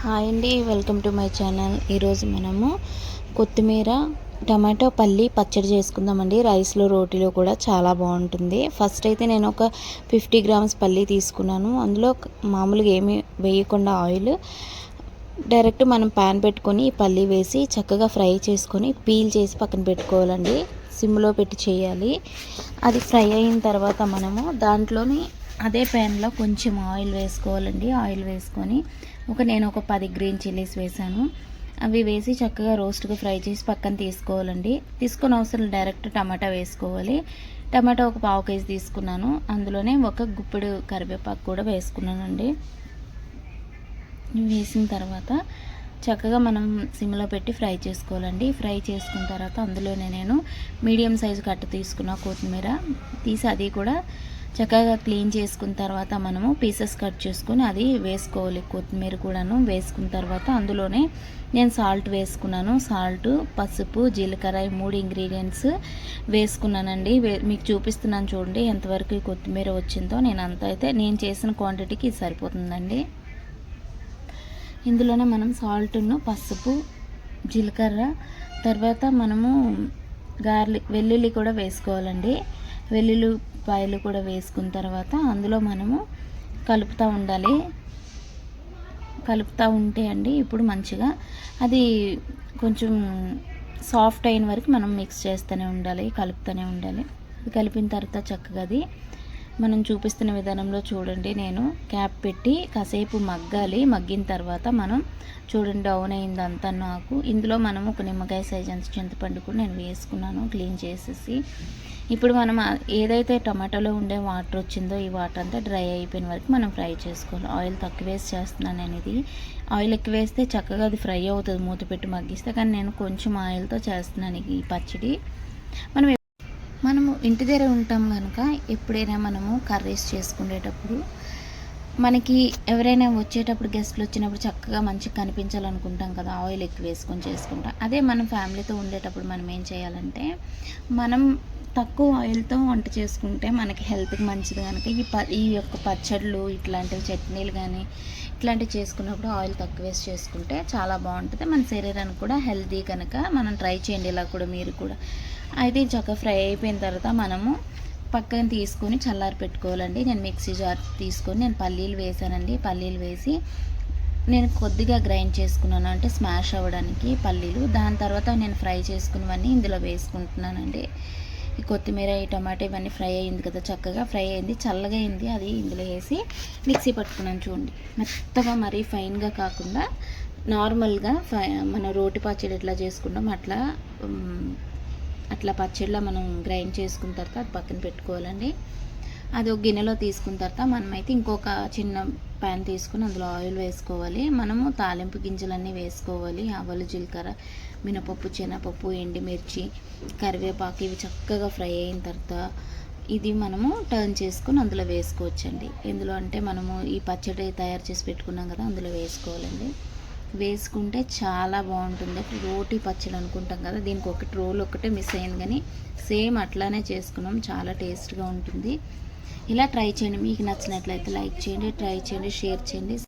Hi అండి, welcome to my channel. ఈరోజు మనము కొత్తిమీర టమాటో పల్లి పచ్చడి చేసుకుందామండి. రైస్లో రోటీలో కూడా చాలా బాగుంటుంది. ఫస్ట్ అయితే నేను ఒక 50 గ్రామ్స్ పల్లి తీసుకున్నాను. అందులో మామూలుగా ఏమీ వేయకుండా ఆయిల్ డైరెక్ట్ మనం ప్యాన్ పెట్టుకొని ఈ పల్లి వేసి చక్కగా ఫ్రై చేసుకొని పీల్ చేసి పక్కన పెట్టుకోవాలండి. సిమ్లో పెట్టి చేయాలి. అది ఫ్రై అయిన తర్వాత మనము దాంట్లోని అదే ప్యాన్లో కొంచెం ఆయిల్ వేసుకోవాలండి. ఆయిల్ వేసుకొని నేను ఒక 10 గ్రీన్ చిల్లీస్ వేసాను. అవి వేసి చక్కగా రోస్ట్గా ఫ్రై చేసి పక్కన తీసుకోవాలండి. తీసుకొని అవసరం డైరెక్ట్ టమాటా వేసుకోవాలి. టమాటా ఒక 1/2 కేజీ తీసుకున్నాను. అందులోనే ఒక గుప్పెడు కరివేపాకు కూడా వేసుకున్నానండి. వేసిన తర్వాత చక్కగా మనం సిమ్లో పెట్టి ఫ్రై చేసుకోవాలండి. ఫ్రై చేసుకున్న తర్వాత అందులోనే నేను మీడియం సైజు కట్ట తీసుకున్న కొత్తిమీర తీసి అది కూడా చక్కగా క్లీన్ చేసుకున్న తర్వాత మనము పీసెస్ కట్ చేసుకొని అది వేసుకోవాలి. కొత్తిమీర కూడాను వేసుకున్న తర్వాత అందులోనే నేను సాల్ట్ వేసుకున్నాను. సాల్ట్, పసుపు, జీలకర్ర 3 ఇంగ్రీడియంట్స్ వేసుకున్నానండి. మీకు చూపిస్తున్నాను చూడండి ఎంతవరకు కొత్తిమీర వచ్చిందో. నేను చేసిన క్వాంటిటీకి ఇది సరిపోతుందండి. ఇందులోనే మనం సాల్ట్ను, పసుపు, జీలకర్ర తర్వాత మనము వెల్లుల్లి కూడా వేసుకోవాలండి. వెల్లుల్లిపాయలు కూడా వేసుకున్న తర్వాత అందులో మనము కలుపుతూ ఉండాలి. కలుపుతూ ఉంటే అండి ఇప్పుడు మంచిగా అది కొంచెం సాఫ్ట్ అయిన వరకు మనం మిక్స్ చేస్తూనే ఉండాలి, కలుపుతూనే ఉండాలి. అది కలిపిన తర్వాత చక్కగా అది మనం చూపిస్తున్న విధానంలో చూడండి. నేను క్యాప్ పెట్టి కాసేపు మగ్గాలి. మగ్గిన తర్వాత మనం చూడండి డౌన్ అయింది అంతా నాకు. ఇందులో మనం ఒక నిమ్మకాయ సైజ్ అంత చింతపండు కూడా నేను వేసుకున్నాను క్లీన్ చేసేసి. ఇప్పుడు మనం ఏదైతే టమాటాలో ఉండే వాటర్ వచ్చిందో ఈ వాటర్ అంతా డ్రై అయిపోయిన వరకు మనం ఫ్రై చేసుకోవాలి. ఆయిల్ తక్కువ వేసి చేస్తున్నాను నేను ఇది. ఆయిల్ ఎక్కువ వేస్తే చక్కగా అది ఫ్రై అవుతుంది మూత పెట్టి మగ్గిస్తే. కానీ నేను కొంచెం ఆయిల్తో చేస్తున్నాను ఈ పచ్చడి. మనము ఇంటి దగ్గర ఉంటాం కనుక ఎప్పుడైనా మనము కర్రీస్ చేసుకునేటప్పుడు మనకి ఎవరైనా వచ్చేటప్పుడు గెస్ట్లు వచ్చినప్పుడు చక్కగా మంచిగా కనిపించాలనుకుంటాం కదా, ఆయిల్ ఎక్కువ వేసుకొని చేసుకుంటాం. అదే మనం ఫ్యామిలీతో ఉండేటప్పుడు మనం ఏం చేయాలంటే మనం తక్కువ ఆయిల్తో వంట చేసుకుంటే మనకి హెల్త్కి మంచిది కనుక ఈ యొక్క పచ్చళ్ళు ఇట్లాంటివి చట్నీలు కానీ ఇట్లాంటివి చేసుకున్నప్పుడు ఆయిల్ తక్కువ వేసి చేసుకుంటే చాలా బాగుంటుంది. మన శరీరానికి కూడా హెల్తీ కనుక మనం ట్రై చేయండి ఇలా కూడా మీరు కూడా. అయితే చక్కగా ఫ్రై అయిపోయిన తర్వాత మనము పక్కన తీసుకొని చల్లారి పెట్టుకోవాలండి. నేను మిక్సీ జార్ తీసుకొని నేను పల్లీలు వేసానండి. పల్లీలు వేసి నేను కొద్దిగా గ్రైండ్ చేసుకున్నాను, అంటే స్మాష్ అవ్వడానికి పల్లీలు. దాని తర్వాత నేను ఫ్రై చేసుకున్నవన్నీ ఇందులో వేసుకుంటున్నానండి. ఈ కొత్తిమీర, ఈ టమాటా ఇవన్నీ ఫ్రై అయింది కదా, చక్కగా ఫ్రై అయింది, చల్లగా అయింది. అది ఇందులో వేసి మిక్సీ పట్టుకున్నాను చూడండి. మెత్తగా మరీ ఫైన్గా కాకుండా నార్మల్గా మన రోటి పచ్చడి ఎట్లా చేసుకుంటాం అట్లా పచ్చడిలో మనం గ్రైండ్ చేసుకున్న తర్వాత అది పక్కన పెట్టుకోవాలండి. అది ఒక గిన్నెలో తీసుకున్న తర్వాత మనమైతే ఇంకొక చిన్న ప్యాన్ తీసుకుని అందులో ఆయిల్ వేసుకోవాలి. మనము తాలింపు గింజలన్నీ వేసుకోవాలి. ఆవాలు, జీలకర్ర, మినపప్పు, శనగపప్పు, ఎండుమిర్చి, కరివేపాకు ఇవి చక్కగా ఫ్రై అయిన తర్వాత ఇది మనము టర్న్ చేసుకొని అందులో వేసుకోవచ్చండి. ఎందులో అంటే మనము ఈ పచ్చడి తయారు చేసి పెట్టుకున్నాం కదా అందులో వేసుకోవాలండి. వేసుకుంటే చాలా బాగుంటుంది. రోటీ పచ్చడి అనుకుంటాం కదా, దీనికి రోల్ ఒకటే మిస్ అయింది కానీ సేమ్ అట్లానే చేసుకున్నాం. చాలా టేస్ట్గా ఉంటుంది. ఇలా ట్రై చేయండి. మీకు నచ్చినట్లయితే లైక్ చేయండి, ట్రై చేయండి, షేర్ చేయండి.